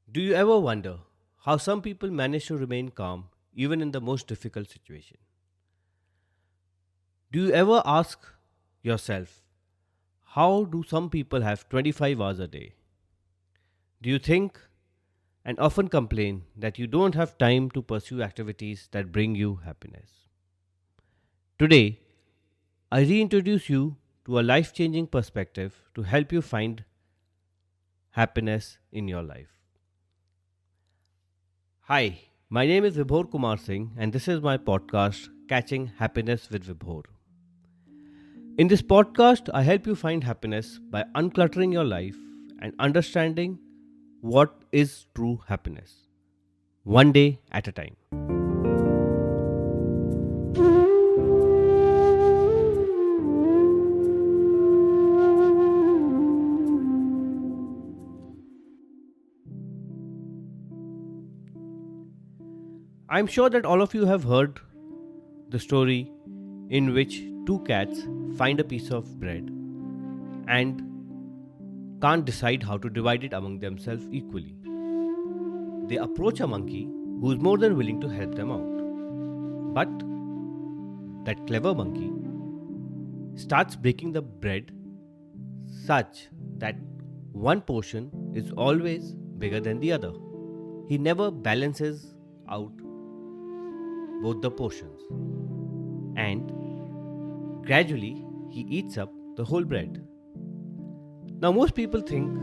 Do you ever wonder how some people manage to remain calm even in the most difficult situation? Do you ever ask yourself, how do some people have 25 hours a day? Do you think and often complain that you don't have time to pursue activities that bring you happiness? Today, I reintroduce you to a life changing perspective to help you find happiness in your life. Hi, my name is Vibhor Kumar Singh, and this is my podcast, Catching Happiness with Vibhor. In this podcast, I help you find happiness by uncluttering your life and understanding what is true happiness, one day at a time. I'm sure that all of you have heard the story in which two cats find a piece of bread and can't decide how to divide it among themselves equally. They approach a monkey who is more than willing to help them out. But that clever monkey starts breaking the bread such that one portion is always bigger than the other. He never balances out both the portions, and gradually he eats up the whole bread. Now, most people think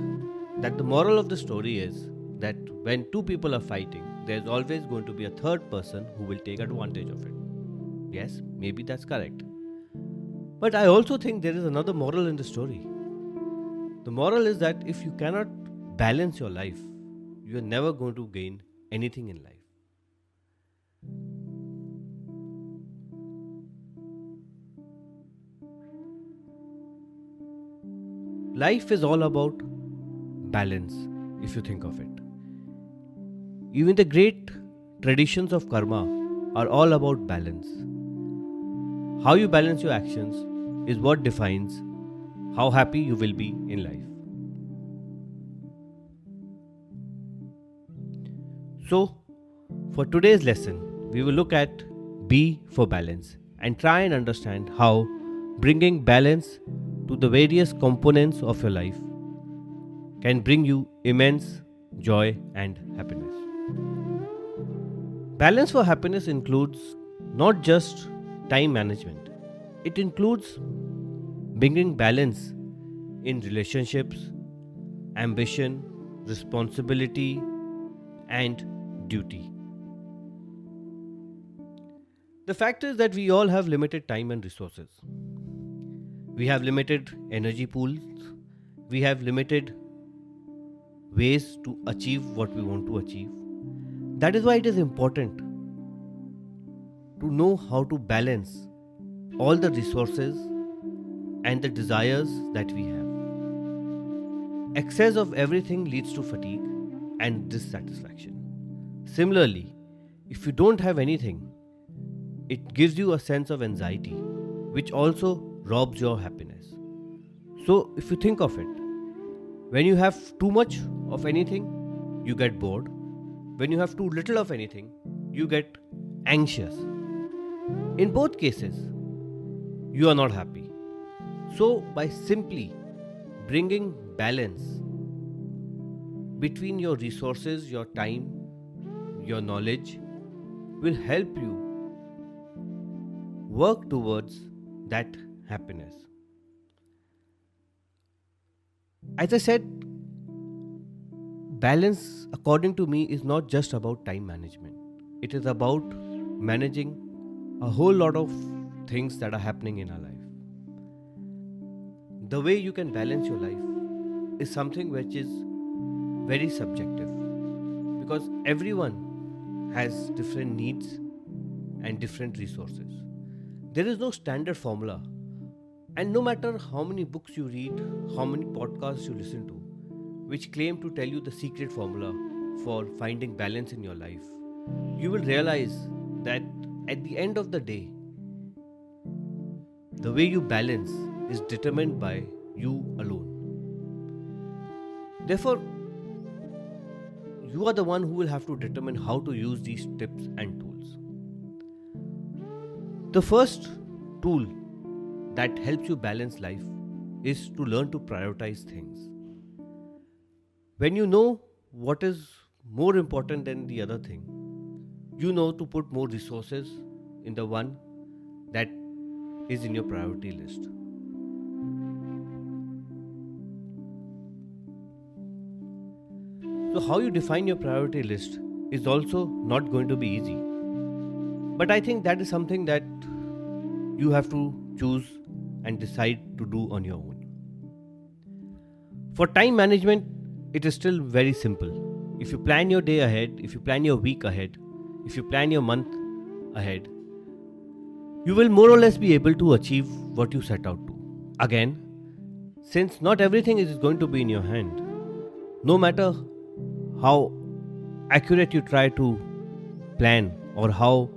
that the moral of the story is that when two people are fighting, there's always going to be a third person who will take advantage of it. Yes, maybe that's correct. But I also think there is another moral in the story. The moral is that if you cannot balance your life, you are never going to gain anything in life. Life is all about balance, if you think of it. Even the great traditions of karma are all about balance. How you balance your actions is what defines how happy you will be in life. So, for today's lesson, we will look at B for balance and try and understand how bringing balance to the various components of your life can bring you immense joy and happiness. Balance for happiness includes not just time management, it includes bringing balance in relationships, ambition, responsibility, and duty. The fact is that we all have limited time and resources. We have limited energy pools, we have limited ways to achieve what we want to achieve. That is why it is important to know how to balance all the resources and the desires that we have. Excess of everything leads to fatigue and dissatisfaction. Similarly, if you don't have anything, it gives you a sense of anxiety, which also robs your happiness. So, if you think of it, when you have too much of anything, you get bored. When you have too little of anything, you get anxious. In both cases, you are not happy. So, by simply bringing balance between your resources, your time, your knowledge, will help you work towards that happiness. As I said, balance, according to me, is not just about time management, it is about managing a whole lot of things that are happening in our life. The way you can balance your life is something which is very subjective because everyone has different needs and different resources. There is no standard formula, and no matter how many books you read, how many podcasts you listen to, which claim to tell you the secret formula for finding balance in your life, you will realize that at the end of the day, the way you balance is determined by you alone. Therefore, you are the one who will have to determine how to use these tips and tools. The first tool that helps you balance life is to learn to prioritize things. When you know what is more important than the other thing, you know to put more resources in the one that is in your priority list. So, how you define your priority list is also not going to be easy. But I think that is something that you have to choose and decide to do on your own. For time management, it is still very simple. If you plan your day ahead, if you plan your week ahead, if you plan your month ahead, you will more or less be able to achieve what you set out to. Again, since not everything is going to be in your hand, no matter how accurate you try to plan or how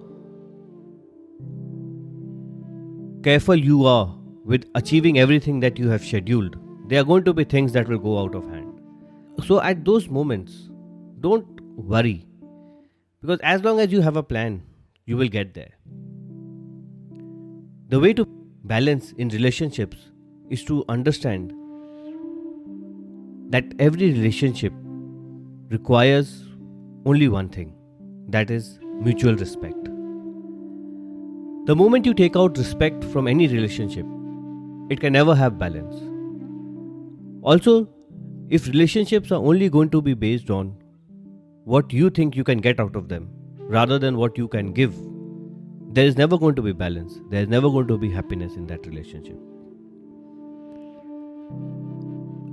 careful you are with achieving everything that you have scheduled, there are going to be things that will go out of hand. So, at those moments, don't worry, because as long as you have a plan, you will get there. The way to balance in relationships is to understand that every relationship requires only one thing, that is mutual respect. The moment you take out respect from any relationship, it can never have balance. Also, if relationships are only going to be based on what you think you can get out of them rather than what you can give, there is never going to be balance. There is never going to be happiness in that relationship.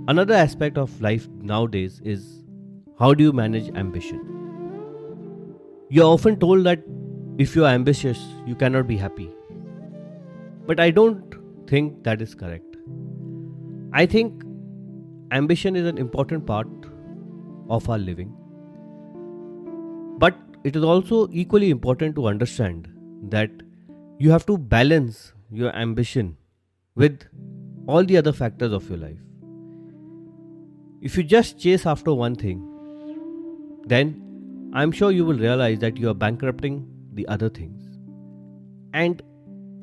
Another aspect of life nowadays is how do you manage ambition? You are often told that if you are ambitious, you cannot be happy. But I don't think that is correct. I think ambition is an important part of our living. But it is also equally important to understand that you have to balance your ambition with all the other factors of your life. If you just chase after one thing, then I'm sure you will realize that you are bankrupting the other things. And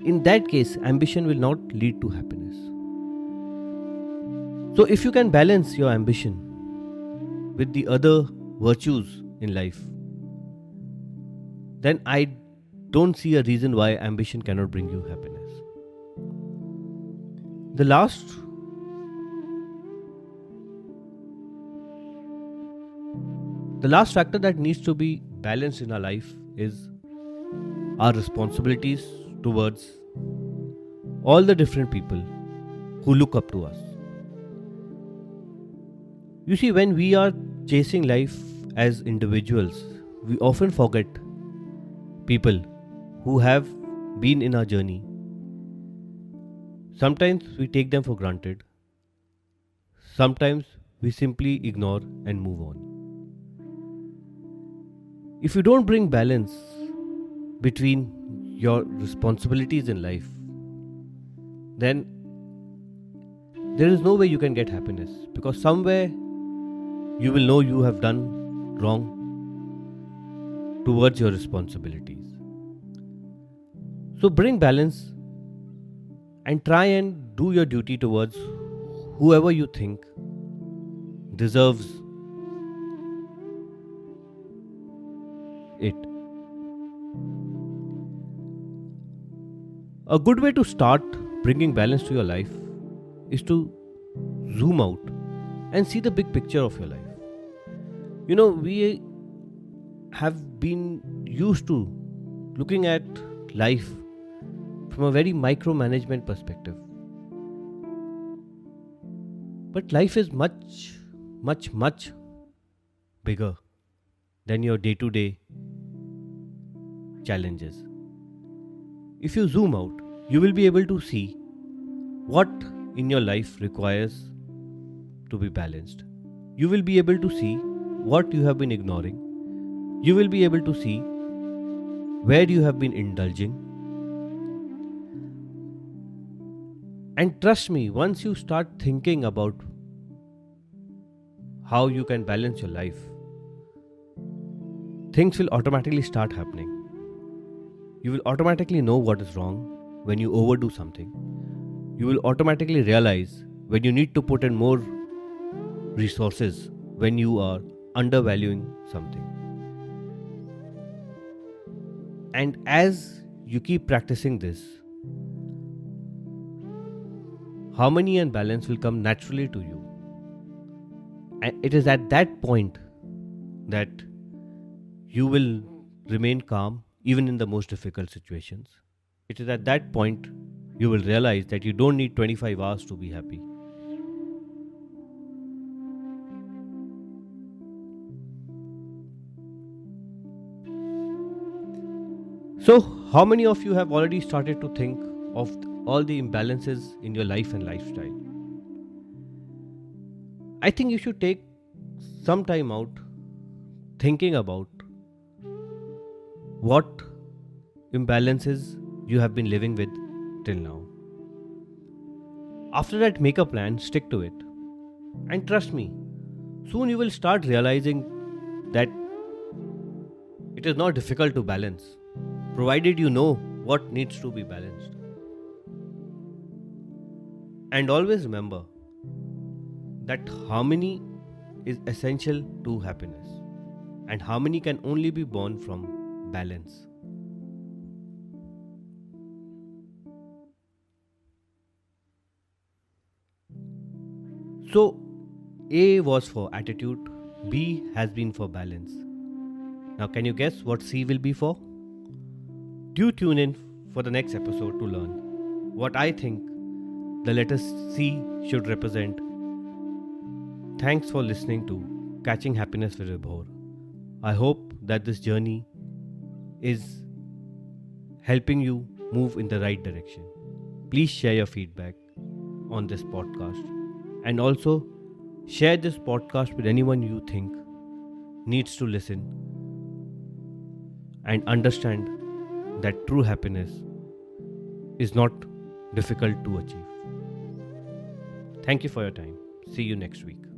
in that case, ambition will not lead to happiness. So, if you can balance your ambition with the other virtues in life, then I don't see a reason why ambition cannot bring you happiness. The last factor that needs to be balanced in our life is our responsibilities towards all the different people who look up to us. You see, when we are chasing life as individuals, we often forget people who have been in our journey. Sometimes we take them for granted. Sometimes we simply ignore and move on. If you don't bring balance between your responsibilities in life, then there is no way you can get happiness, because somewhere you will know you have done wrong towards your responsibilities. So bring balance and try and do your duty towards whoever you think deserves it. A good way to start bringing balance to your life is to zoom out and see the big picture of your life. You know, we have been used to looking at life from a very micromanagement perspective. But life is much, much, much bigger than your day-to-day challenges. If you zoom out, you will be able to see what in your life requires to be balanced. You will be able to see what you have been ignoring. You will be able to see where you have been indulging. And trust me, once you start thinking about how you can balance your life, things will automatically start happening. You will automatically know what is wrong when you overdo something. You will automatically realize when you need to put in more resources when you are undervaluing something. And as you keep practicing this, harmony and balance will come naturally to you. And it is at that point that you will remain calm even in the most difficult situations. It is at that point you will realize that you don't need 25 hours to be happy. So, how many of you have already started to think of all the imbalances in your life and lifestyle? I think you should take some time out thinking about what imbalances you have been living with till now. After that, make a plan, stick to it. And trust me, soon you will start realizing that it is not difficult to balance, provided you know what needs to be balanced. And always remember that harmony is essential to happiness, and harmony can only be born from balance. So, A was for attitude, B has been for balance. Now, can you guess what C will be for? Do tune in for the next episode to learn what I think the letter C should represent. Thanks for listening to Catching Happiness with Vibhor. I hope that this journey is helping you move in the right direction. Please share your feedback on this podcast, and also share this podcast with anyone you think needs to listen and understand that true happiness is not difficult to achieve. Thank you for your time. See you next week.